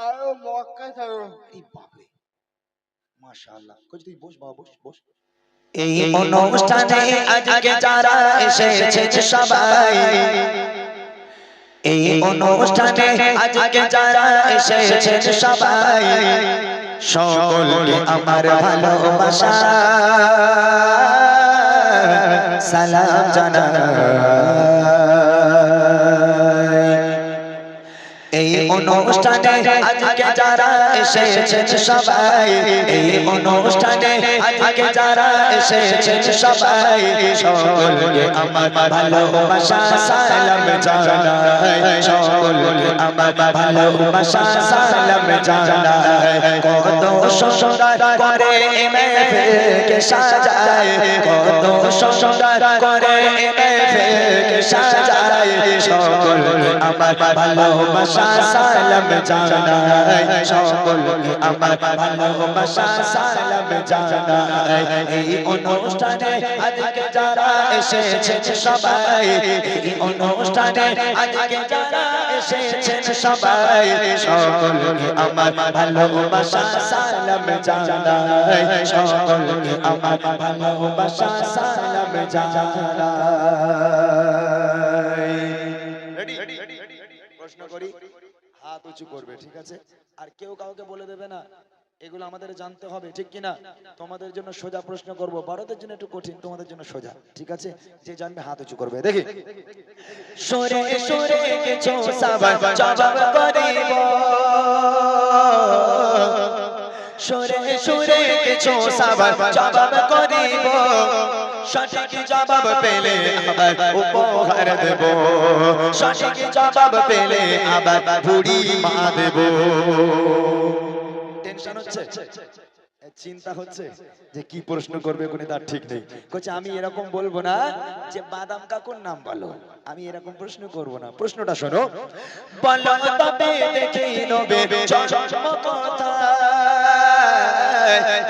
আরো মক্কা যাবো। এই বাপরে মাশাআল্লাহ। কই তুই বস বাবা, বস বস। এই অনুষ্ঠানে আজকে যারা এসেছে সবাই, এই অনুষ্ঠানে আজকে যারা এসেছে সবাই, সকলকে আমার ভালোবাসা সালাম জানাই। এই অনুষ্ঠানে আজকে যারা এসেছে সবাই, এই অনুষ্ঠানে আজকে যারা এসেছে সবাই, সকলকে আমার ভালোবাসা সালাম জানাই, সকলকে আমার ভালোবাসা সালাম জানাই। কত সুন্দর করে মেহফিলকে সাজায়, কত সুন্দর করে মেহফিলকে সাজায়, সকলকে আমার ভালোবাসা সালাম জানাই, সকলকে আমার ভালোবাসা সালাম জানাই। এই অনুষ্ঠানে আজকে যারা এসেছে সবাই, এই অনুষ্ঠানে আজকে যারা এসেছে সবাই, সকলকে আমার ভালোবাসা সালাম জানাই, সকলকে আমার ভালোবাসা সালাম জানাই। প্রশ্ন করি, হাত উঁচু করবে, ঠিক আছে? আর কেউ কাউকে বলে দেবে না, এগুলো আমাদের জানতে হবে, ঠিক কিনা? তোমাদের জন্য সোজা প্রশ্ন করব, ভারতের জন্য একটু কঠিন, তোমাদের জন্য সোজা, ঠিক আছে? যে জানবে হাত উঁচু করবে, দেখি। সুরে সুরে কিছু জবাব করিব, সুরে সুরে কিছু জবাব করিব, সঠিক জবাব পেলে আবার উপহার দেব, সঠিক জবাব পেলে আবার বুড়ি মা দেব। টেনশন হচ্ছে, চিন্তা হচ্ছে যে কি প্রশ্ন করবে কোনে তার ঠিক নেই। কইছে আমি এরকম বলবো না যে বাদাম কাকুর নাম বলো, আমি এরকম প্রশ্ন করব না। প্রশ্নটা শোনো, বলো তবে দেখি নবে জন্ম কোথায়,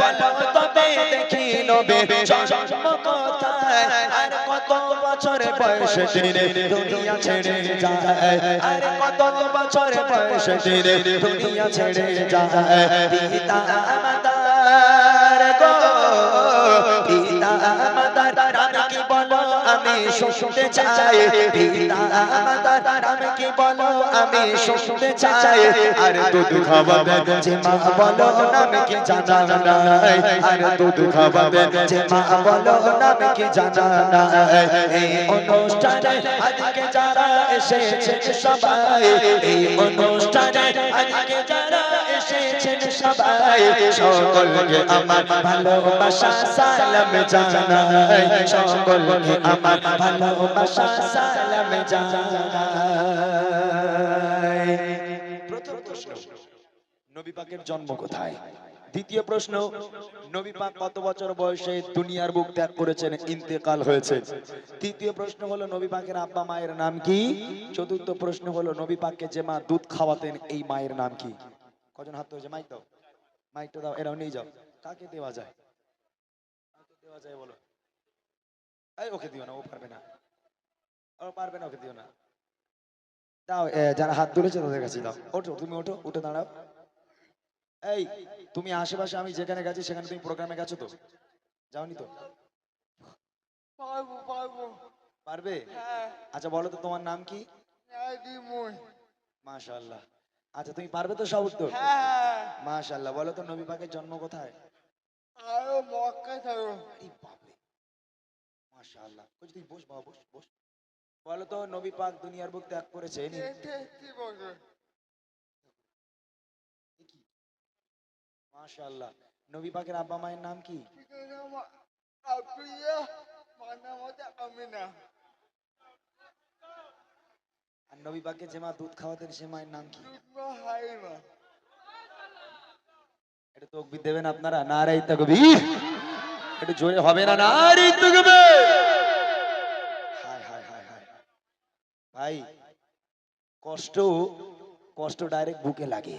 বলো তবে দেখি নবে জন্ম কোথায়, আর কত বছর বয়সে দিনে দুনিয়া ছেড়ে যায়, আর কত বছর বয়সে দিনে দুনিয়া ছেড়ে যায়। পিতা মাতার গো, পিতা মাতার নাম কি বলো আমি শুনতে চাই, পিতা মাতার নাম কি বলো আমি শুনতে চাই, আর দুধ খাওয়াবে যে মা বলো নাম কি জানা নাই, আর দুধ খাওয়াবে যে মা বলো নাম কি জানা নাই। এই অনুষ্ঠানে আজকে যারা এসেছে সবাই, এই অনুষ্ঠানে আজকে যারা এসেছে সবাই, সকলকে আমার ভালোবাসা সালাম জানাই, সকলকে আমার ভালোবাসা সালাম জানাই। প্রথম প্রশ্ন, নবী পাকের জন্ম কোথায়? দ্বিতীয় প্রশ্ন, নবী পাক কত বছর বয়সে দুনিয়ার বুক ত্যাগ করেছেন, ইন্তেকাল হয়েছে? তৃতীয় প্রশ্ন হলো নবী পাকের আব্বা মায়ের নাম কি? চতুর্থ প্রশ্ন হলো নবী পাককে যে মা দুধ খাওয়াতেন এই মায়ের নাম কি? কজন হাত তুলেছে? মাইক দাও, মাইকটা দাও, এরাও নিয়ে যাও। কাকে দেওয়া যায়? কাকে দেওয়া যায় বলো? এই ওকে দিও না, ও পারবে না, ও পারবে না, ওকে দিও না। দাও, যারা হাত তুলেছে তাদের কাছে দাও। ওঠো, তুমি ওঠো, উঠে দাঁড়াও। এই তুমি আশেপাশে আমি যেখানে গেছি সেখানে তুমি প্রোগ্রামে গেছো তো? যাওনি তো? পারবো পারবো। পারবে? হ্যাঁ। আচ্ছা বলো তো তোমার নাম কি? নাদিমুন। মাশাআল্লাহ। আচ্ছা তুমি পারবে তো সব উত্তর? হ্যাঁ। মাশাআল্লাহ। বলো তো নবী পাকের জন্ম কোথায়? আরো মক্কা যাবো। এই বাপরে মাশাআল্লাহ। কই তুই বস বাবা, বস বস। বলো তো নবী পাক দুনিয়ার বুক ত্যাগ করেছেন, 63 বছর। মাশাআল্লাহ। নবী পাকের আব্বা মায়ের নাম কি? আব্দুল্লাহ, মানামতে আমিনা। আর নবী পাককে যে মা দুধ খাওয়াতেন সে মায়ের নাম কি? দুধমা হাইমা। এটা তাকবীর দেবেন আপনারা? নারে তাকবীর। একটু জোরে হবে না? নারে তাকবীর। হায় হায় হায় হায় ভাই, কষ্ট কষ্ট ডাইরেক্ট বুকে লাগে,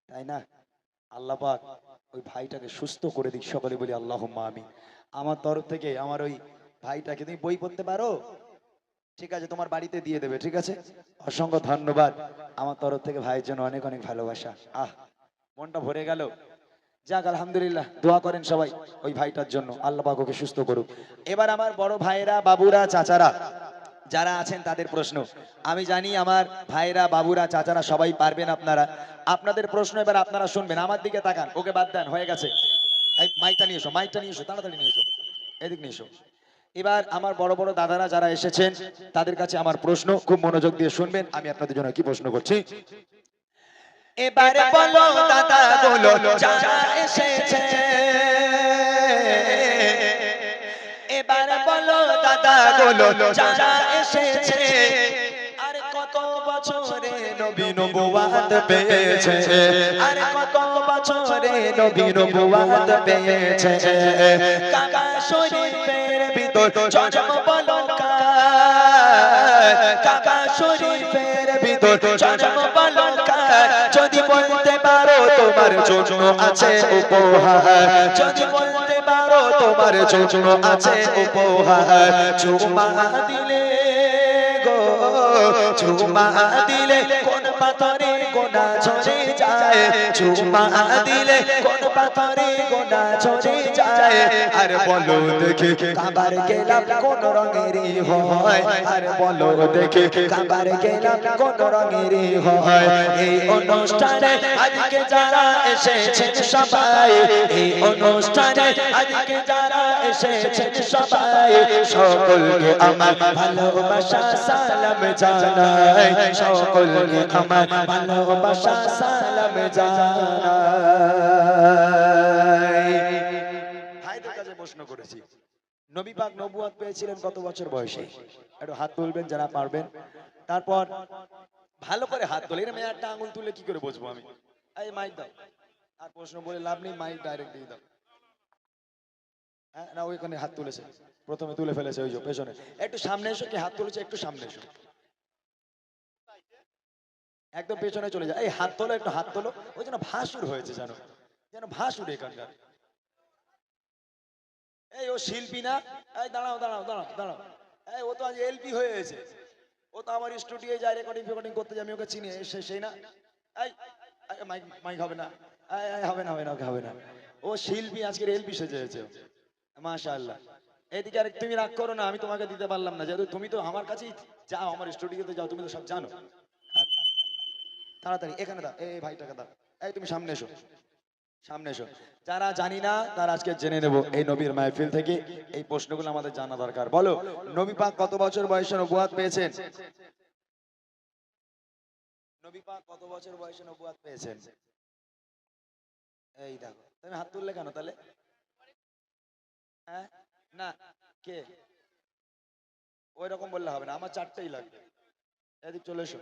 তাই না? আল্লাহ পাক ওই ভাইটাকে সুস্থ করে দিক, সকলে বলি আল্লাহুম্মা আমিন। আমার তরফ থেকে আমার ওই ভাইটাকে, তুমি বই পড়তে পারো? ঠিক আছে, তোমার বাড়িতে দিয়ে দেবে, ঠিক আছে। অসংখ্য ধন্যবাদ আমার তরফ থেকে, ভাইয়ের জন্য অনেক অনেক ভালোবাসা। মনটা ভরে গেল। যাক আলহামদুলিল্লাহ, দোয়া করেন সবাই ওই ভাইটার জন্য, আল্লাহ পাক ওকে সুস্থ করুক। এবার আমার বড় ভাইরা, বাবুরা, চাচারা যারা আছেন তাদের প্রশ্ন। আমি জানি আমার ভাইরা, বাবুরা, চাচারা সবাই পারবেন আপনারা। আপনাদের প্রশ্ন এবার আপনারা শুনবেন। আমার দিকে তাকান, ওকে বাদ দেন, হয়ে গেছে। এই মাইকটা নিয়ে এসো, মাইকটা নিয়ে এসো, তাড়াতাড়ি নিয়ে এসো, এদিক নিয়ে এসো। এবার আমার বড় বড় দাদারা যারা এসেছেন তাদের কাছে আমার প্রশ্ন, খুব মনোযোগ দিয়ে শুনবেন আমি আপনাদের জন্য কি প্রশ্ন করছি। এবারে বলো দাদা বলো যারা এসেছে, এবারে বলো দাদা বলো যারা এসেছে, আর কত বছরে নবী নবুয়াত পেয়েছে, আর কত বছরে নবী নবুয়াত পেয়েছে। কাবা শরীফের ভিতর জন্ম বলো কার, কাবা শরীফের ভিতর জন্ম বলো কার, যদি বলতে পারো তোমার জন্য আছে উপহার, যদি বলতে পারো তোমার জন্য আছে উপহার। চুমা দিলে গো, চুমা দিলে কোন পাথরে গোনা ঝরে যায়, চুমা দিলে কোন পাথরে গোনা ঝরে যায়। আর বলো দেখে কাবার গেলাম কোন রঙেরই হয়, আর বলো দেখে কাবার গেলাম কোন রঙেরই হয়। এই অনুষ্ঠানে আজকে যারা এসেছেন সবাই, এই অনুষ্ঠানে আজকে যারা এসেছেন সবাই, সকলকে আমার ভালোবাসা সালাম জানাই, সকলকে আমার ভালোবাসা সালাম জানাই। ভাইদের কাছে প্রশ্ন করেছি, নবী পাক নবুয়ত পেয়েছিলেন কত বছর বয়সে? একটু হাত তুলবেন যারা পারবেন। তারপর ভালো করে হাত তোলে, এরকম একটা আঙুল তুলে কি করে বুঝবো আমি? এই মাইক দাও, আর প্রশ্ন বলে লাভ নেই, মাইক ডাইরেক্ট দিয়ে দাও। হ্যাঁ না, ওইখানে হাত তুলেছে, প্রথমে তুলে ফেলেছে ওই যে পেছনে। একটু সামনে এসো, কি হাত তুলেছে একটু সামনে এসো, একদম পেছনে চলে যায়। এই হাত তোলো, একটু হাত তোলো। ওই যেন ভাসুর হয়েছে, জানো, যেন ভাসুর এখানকার। এই ও শিল্পী না? এই দাঁড়াও দাঁড়াও দাঁড়াও দাঁড়াও, এই ও তো আজ এলপি হয়ে গেছে, ও তো আমার স্টুডিও যায় রেকর্ডিং ফেকর্ডিং করতে যায়, আমি ওকে চিনি, সেই না? এই মাইক মাইক হবে না, হবে না হবে না, ওকে হবে না। ও শিল্পী, আজকের এলপি সেজেছে, মাশাআল্লাহ। এইদিকে আর তুমি রাগ করো না, আমি তোমাকে দিতে পারলাম না, যেহেতু তুমি তো আমার কাছেই যাও, আমার স্টুডিওতে যাও, তুমি তো সব জানো। তাড়াতাড়ি এখানে দাও, এই ভাইটাকে দাও। এই তুমি সামনে এসো, সামনে এসো। যারা জানি না তারা আজকে জেনে নেব এই নবীর মাহফিল থেকে। এই প্রশ্নগুলো আমাদের জানা দরকার। বলো, নবী পাক কত বছর বয়সে নবুয়ত পেয়েছেন? নবী পাক কত বছর বয়সে নবুয়ত পেয়েছেন? এই দেখো, তুমি হাত তুললে কেন তাহলে? হ্যাঁ না, কে? ওই রকম বললে হবে না, আমার চারটেই লাগবে। এদিক চলে এসো,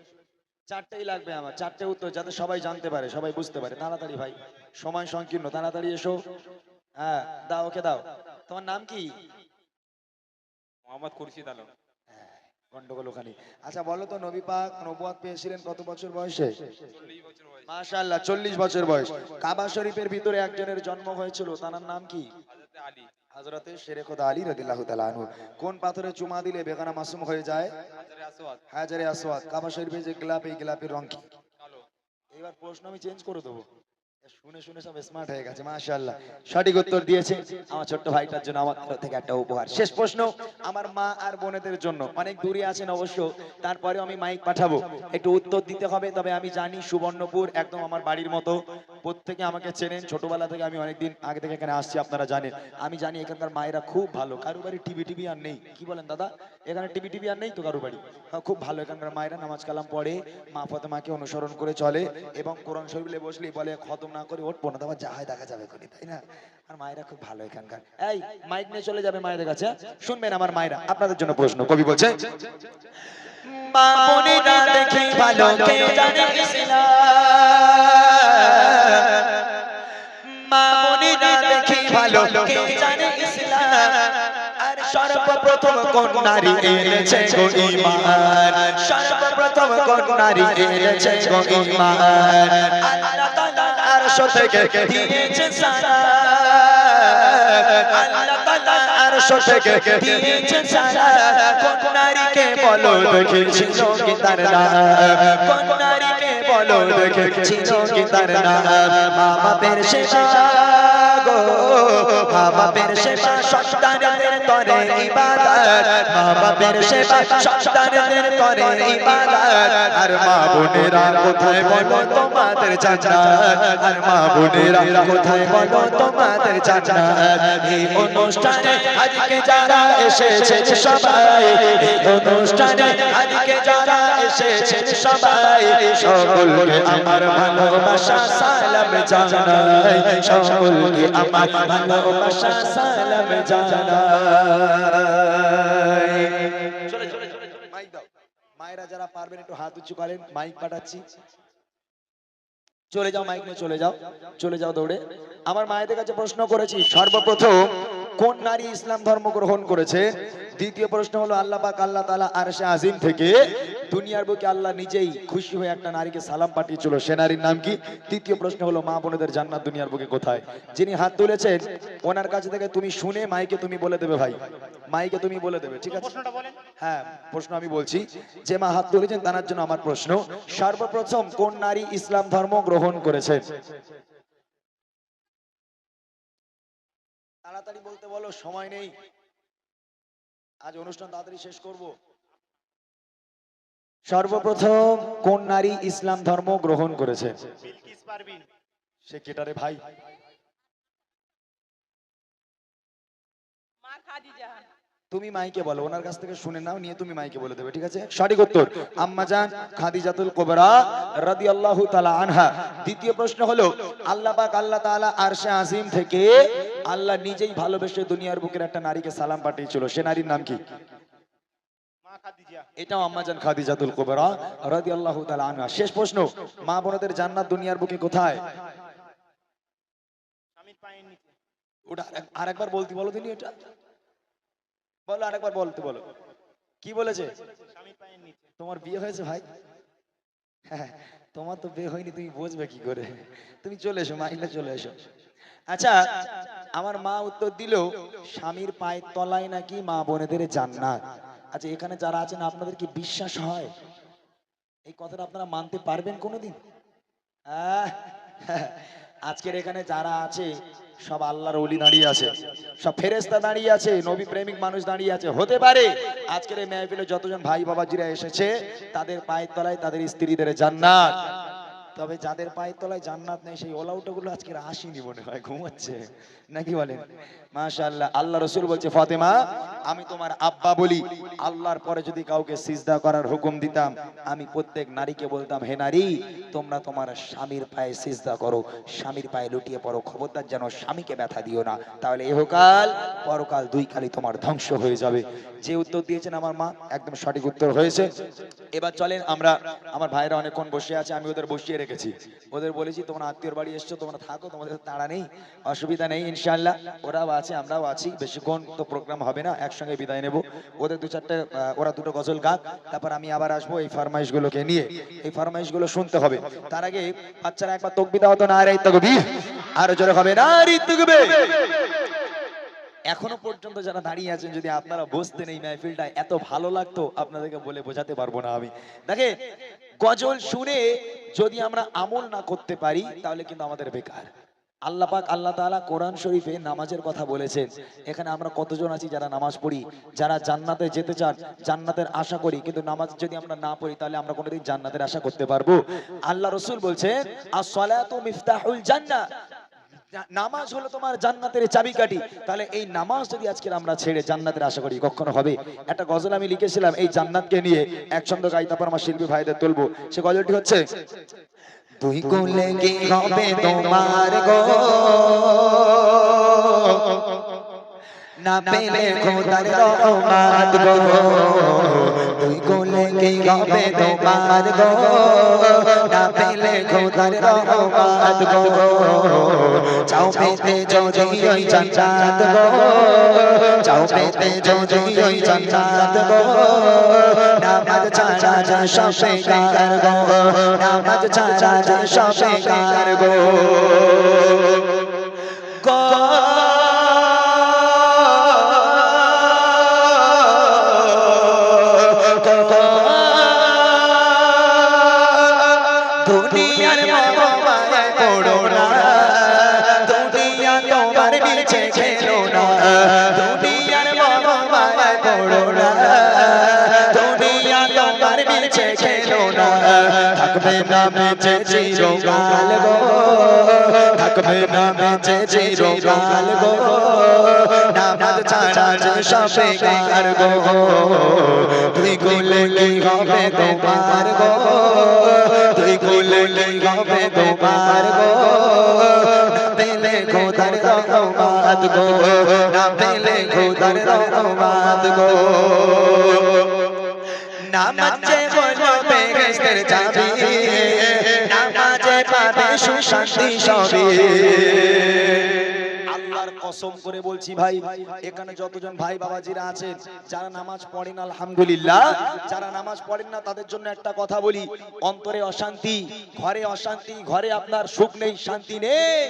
চারটেই লাগবে আমার, চারটে উত্তর, যাতে সবাই জানতে পারে, সবাই বুঝতে পারে। তাড়াতাড়ি ভাই, সময় সংকীর্ণ, তাড়াতাড়ি এসো। হ্যাঁ দাও, ওকে দাও। তোমার নাম কি? মোহাম্মদ খুরশিদ আলম। গন্ডগোল ওখানে। আচ্ছা বলো তো, নবী পাক নবুয়ত পেয়েছিলেন কত বছর বয়সে? 40 বছর বয়স। মাশাআল্লাহ, 40 বছর বয়স। কাবা শরীফের ভিতরে একজনের জন্ম হয়েছিল, তার নাম কি? হযরতে আলী। হযরতে শেরে খোদা আলী রাদিয়াল্লাহু তাআলা আনহু। কোন পাথরে চুমা দিলে বেগানা মাসুম হয়ে যায়? হাজরে আসওয়াদ। হাজরে আসওয়াদ। কাবা শরীফে যে গোলাপ, এই গোলাপের রং কি? কালো। এবার প্রশ্ন আমি চেঞ্জ করে দেবো, শুনে শুনে সব স্মার্ট হয়ে গেছে, মাশাআল্লাহ। সঠিক উত্তর দিয়েছে আমার ছোট্ট ভাইটার জন্য আমার তরফ থেকে একটা উপহার। শেষ প্রশ্ন আমার মা আর বোনেদের জন্য, অনেক দূরে আছেন অবশ্য, তারপরেও আমি মাইক পাঠাবো, একটু উত্তর দিতে হবে। তবে আমি জানি সুবর্ণপুর একদম আমার বাড়ির মতো, প্রত্যেকে আমাকে চেনেন, ছোটবেলা থেকে আমি অনেকদিন আগে থেকে এখানে আসছি, আপনারা জানেন। আমি জানি এখানকার মায়েরা খুব ভালো, কারো বাড়ি টিভি আর নেই, কি বলেন দাদা? এখানে টিভি আর নেই তো কারো বাড়ি? হ্যাঁ, খুব ভালো এখানকার মায়েরা, নামাজ কালাম পড়ে, মা ফাতেমাকে অনুসরণ করে চলে, এবং কোরআন শরীফে বসলেই বলে খতম না করে উঠবো না, তারপর যা হয় দেখা যাবে করি, তাই না? আর মায়েরা খুব ভালো এখানকার। এই মাইক নিয়ে চলে যাবে মায়েদের কাছে, শুনবেন আমার মায়েরা। আপনাদের জন্য প্রশ্ন, কবি বলছে, মা বোনেরা দেখি ভালো কে জানে ইসলাম, মা বোনেরা দেখি ভালো কে জানে ইসলাম, আর সর্বপ্রথম কোন নারী এনেছে গো ঈমান, সর্বপ্রথম কোন নারী এনেছে গো ঈমান, আল্লাহ তাআলা আরশ থেকে দিয়েছে সালাম, আল্লাহ তাআলা আরশ থেকে দিয়েছে সালাম কোন নারীকে বলো দেখেছিল কি তার নাম কোন নারীকে বলো দেখেছিল কি তার নাম মা বাপের সেবা গো মা বাপের সেবা সন্তানদের তরে ইবাদত মা বাপের সেবা সন্তানদের তরে ইবাদত আর মা বোনেরা কোথায় বলো তোমাদের জান্নাত আর মা বোনেরা কোথায় বলো তোমাদের জান্নাত এই অনুষ্ঠানে আজকে যারা এসেছেন সবাই এই অনুষ্ঠানে আজকে যারা এসেছেন সবাই সকলকে আমার ভালোবাসা সালাম জানাই সকলকে আমার ভালোবাসা সালাম জানাই চলে চলে মাইক দাও মায়েরা যারা পারবেন একটু হাত উঁচু করেন মাইক পাঠাচ্ছি চলে যাও মাইক নিয়ে চলে যাও দৌড়ে আমার মায়েদের কাছে প্রশ্ন করেছি সর্বপ্রথম কোন নারী ইসলাম ধর্ম গ্রহণ করেছে দ্বিতীয় প্রশ্ন হলো আল্লাহ পাক আল্লাহ তাআলা আরশে আজিম থেকে দুনিয়ার বুকে আল্লাহ নিজেই খুশি হয়ে একটা নারীকে সালাম পাঠিয়েছিল সে নারীর নাম কি তৃতীয় প্রশ্ন হলো মা বোনেদের জান্নাত দুনিয়ার বুকে কোথায় যিনি হাত তুলেছেন ওনার কাছে থেকে তুমি শুনে মাইকে তুমি বলে দেবে ভাই মাইকে তুমি বলে দেবে ঠিক আছে প্রশ্নটা বলেন হ্যাঁ প্রশ্ন আমি বলছি যে মা হাত তুলেছেন তার জন্য আমার প্রশ্ন সর্বপ্রথম কোন নারী ইসলাম ধর্ম গ্রহণ করেছেন তাড়াতাড়ি বলতে বলো সময় নেই আজ অনুষ্ঠান তাড়াতাড়ি শেষ করব সর্বপ্রথম কোন নারী ইসলাম ধর্ম গ্রহণ করেছে বিলকিস পারভিন সে কেটারে ভাই মা খাদিজা তুমি মাইকে বলো ওনার কাছ থেকে শুনে নাও নিয়ে তুমি মাইকে বলে দেবে ঠিক আছে সঠিক উত্তর আম্মাজান খাদিজাতুল কুবরা রাদিয়াল্লাহু তাআলা আনহা দ্বিতীয় প্রশ্ন হলো আল্লাহ পাক আল্লাহ তাআলা আরশে আজিম থেকে আল্লাহ নিজেই ভালোবেসে দুনিয়ার বুকের একটা নারীকে সালাম পাঠিয়েছিল সে নারীর নাম কি মা খাদিজা এটাও আম্মাজান খাদিজাতুল কুবরা রাদিয়াল্লাহু তাআলা আনহা শেষ প্রশ্ন মা বোনদের জান্নাত দুনিয়ার বুকে কোথায় স্বামীর পায়ের নিচে ওটা আরেকবার বলতে বলো তিনি এটা বলো আরেকবার বলতে বলো কি বলেছে স্বামীর পায়ের নিচে তোমার বিয়ে হয়েছে ভাই হ্যাঁ তোমার তো বিয়ে হয়নি তুমি বুঝবে কি করে তুমি চলে এসো মাইলে চলে এসো আচ্ছা আমার মা উত্তর দিল স্বামীর পায়ের তলায় নাকি মা বোনেদের জান্নাত আচ্ছা এখানে যারা আছেন আপনাদের কি বিশ্বাস হয় এই কথাটা আপনারা মানতে পারবেন কোনোদিন আজকের এখানে যারা আছে সব আল্লাহর ওলি দাঁড়িয়ে আছে সব ফেরেশতা দাঁড়িয়ে আছে নবী প্রেমিক মানুষ দাঁড়িয়ে আছে হতে পারে আজকের এই মেহফিলে যতজন ভাই বাবাজিরা এসেছে তাদের পায়ের তলায় তাদের স্ত্রীদের জান্নাত তবে যাদের পায়ের তলায় জান্নাত নেই সেই ওলাউটাগুলো আজকে আসেনি মনে হয় ঘুমাচ্ছে নাকি বলেন মাশাআল্লাহ আল্লাহ রাসূল বলছে ফাতেমা আমি তোমার আব্বা বলি আল্লাহর পরে যদি কাউকে সিজদা করার হুকুম দিতাম আমি প্রত্যেক নারীকে বলতাম হে নারী তোমরা তোমার স্বামীর পায়ে সিজদা করো স্বামীর পায়ে লুটিয়ে পড়ো খবরদার যেন স্বামীকে ব্যথা দিও না তাহলে ইহকাল পরকাল দুই কালই তোমার ধ্বংস হয়ে যাবে যে উত্তর দিয়েছেন আমার মা একদম সঠিক উত্তর হয়েছে এবার চলেন আমরা আমার ভাইরা অনেকক্ষণ বসে আছে আমি ওদের বসিয়ে রেখেছি ওদের বলেছি তোমরা আত্মীয়র বাড়ি এসছো তোমরা থাকো তোমাদের তাড়া নেই অসুবিধা নেই ইনশাআল্লাহ ওরাও আছে আমরাও আছি বেশিক্ষণ তো প্রোগ্রাম হবে না একসঙ্গে বিদায় নেব ওদের দু চারটে ওরা দুটো গজল গাক তারপর আমি আবার আসবো এই ফরমাইশগুলোকে নিয়ে এই ফরমাইশগুলো শুনতে হবে তার আগে বাচ্চারা একবার তাকবীর দাও তো নারে তাকবীর আর জোরে হবে নারে তাকবীর এখনো পর্যন্ত যারা দাঁড়িয়ে আছেন যদি আপনারা বসতেন এই মাহফিলটা এত ভালো লাগতো আপনাদেরকে বলে বোঝাতে পারবো না আমি দেখেন গজল শুনে যদি আমরা আমল না করতে পারি তাহলে কিন্তু আমাদের বেকার আল্লাহ পাক আল্লাহ তাআলা কোরআন শরীফে নামাজের কথা বলেছেন এখানে আমরা কতজন আছি যারা নামাজ পড়ি যারা জান্নাতে যেতে চান জান্নাতের আশা করি কিন্তু নামাজ যদি আমরা না পড়ি তাহলে আমরা কোনোদিন জান্নাতের আশা করতে পারবো আল্লাহ রাসূল বলছেন আস-সালাতু মিফতাহুল জান্নাহ নামাজ হলো তোমার জান্নাতের চাবিকাঠি তাহলে এই নামাজ যদি আজকে আমরা ছেড়ে জান্নাতের আশা করি কখনো হবে একটা গজল আমি লিখেছিলাম এই জান্নাতকে নিয়ে এক ছন্দ গাই তারপর আমার শিল্পী ভাইদের তুলবো সে গজলটি হচ্ছে দুই কোলে কি হবে তোমার গো না পেলে খোদার রহমত গো দুই কোলে কি হবে তোমার গো না পেলে খোদার রহমত গো চাও পেতে যদি ওই জান্নাত গো চাও পেতে যদি ওই জান্নাত গো নামাজ ছাড়া যা সব বেকার গো নামাজ ছাড়া যা সব বেকার গো থাকবে না বেঁচে চিরকাল গো, থাকবে না বেঁচে চিরকাল গো, নামাজ ছাড়া যে সবে কার গো, তুই গুলে কি হবে তোমার গো, তুই গুলে কি হবে তোমার গো, না পেলে খোদার রহমত গো, না পেলে খোদার রহমত গো। নামাজে হলো বেহেশতের চাবি, নামাজে পাবে সুশান্তি সবই। আল্লাহর কসম করে বলছি ভাই, এখানে যতজন ভাই বাবাজিরা আছেন যারা নামাজ পড়েন আলহামদুলিল্লাহ, যারা নামাজ পড়েন না তাদের জন্য একটা কথা বলি, অন্তরে অশান্তি, ঘরে অশান্তি, ঘরে আপনার সুখ নেই, শান্তি নেই,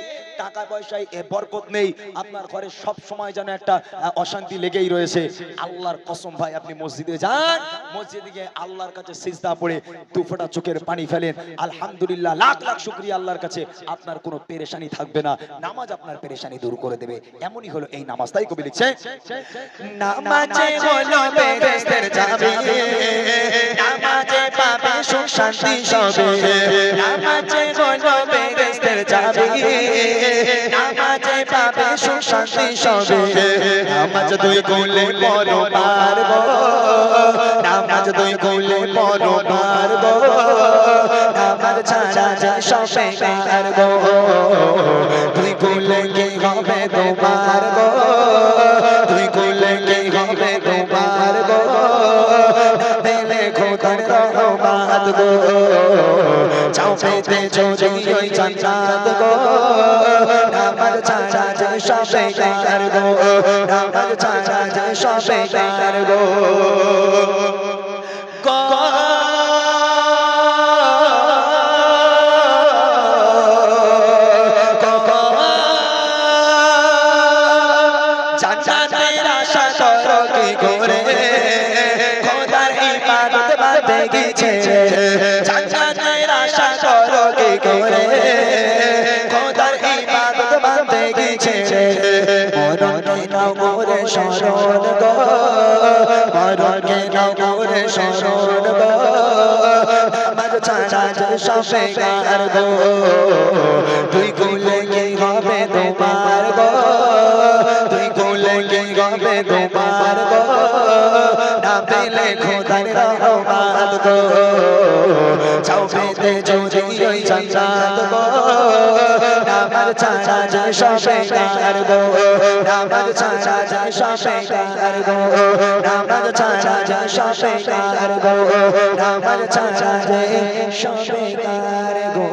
টাকা পয়সায় বরকত নেই, আপনার ঘরে সব সময় যেন একটা অশান্তি লেগেই রয়েছে। আল্লাহর কসম ভাই, আপনি মসজিদে যান, মসজিদে গিয়ে আল্লাহর কাছে সিজদা পড়ে দু ফোঁটা চোখের পানি ফেলেন, আলহামদুলিল্লাহ, লাখ লাখ শুকরিয়া আল্লাহর কাছে, আপনার কোনো পেরেশানি থাকবে না, নামাজ আপনার পেরেশানি দূর করে দেবে। এমনই হলো এই নামাজ। তাই কবি লিখছে, নামাজে হলো বেহেশতের চাবি, নামাজে পাবে সুখ শান্তি সবে, নামাজে হলো বেহেশতের চাবি, নামাজে পাবে সুখ শান্তি সবে, নামাজ দুই গুলে পড়ো পারবো, নামাজ দুই গুলে পড়ো পারবো, নামাজ ছাড়া যে সবে কার গো, দুই গুলে কি হবে তোমার গো, দুই গুলে কি হবে তোমার গো, না পেলে খোদার রহমত গো, চাও পেতে যদি ওই জান্নাত গো, নামাজ ছাড়া যে সবে কার গো, নামাজ ছাড়া যে সবে কার গো। জান্নাতের আশা করো কি করে, খোদার ইবাদত বাদে গেছে, জান্নাতের আশা করো কি করে, খোদার ইবাদত বাদে গেছে, মরণে নাও মোরে শরণ গো, মরণে নাও মোরে শরণ গো, নামাজ ছাড়া যে সবে কার গো, তুই গুলে কি হবে তোমার গো, তুই গুলে কি হবে তোমার গো, না পেলে খোদার রহমত গো, চাও পেতে যদি ওই জান্নাত গো, নামাজ ছাড়া যে সবে কার গো, নামাজ ছাড়া যে সবে কার গো, নামাজ ছাড়া যে সবে কার গো, নামাজ ছাড়া যে সবে কার গো।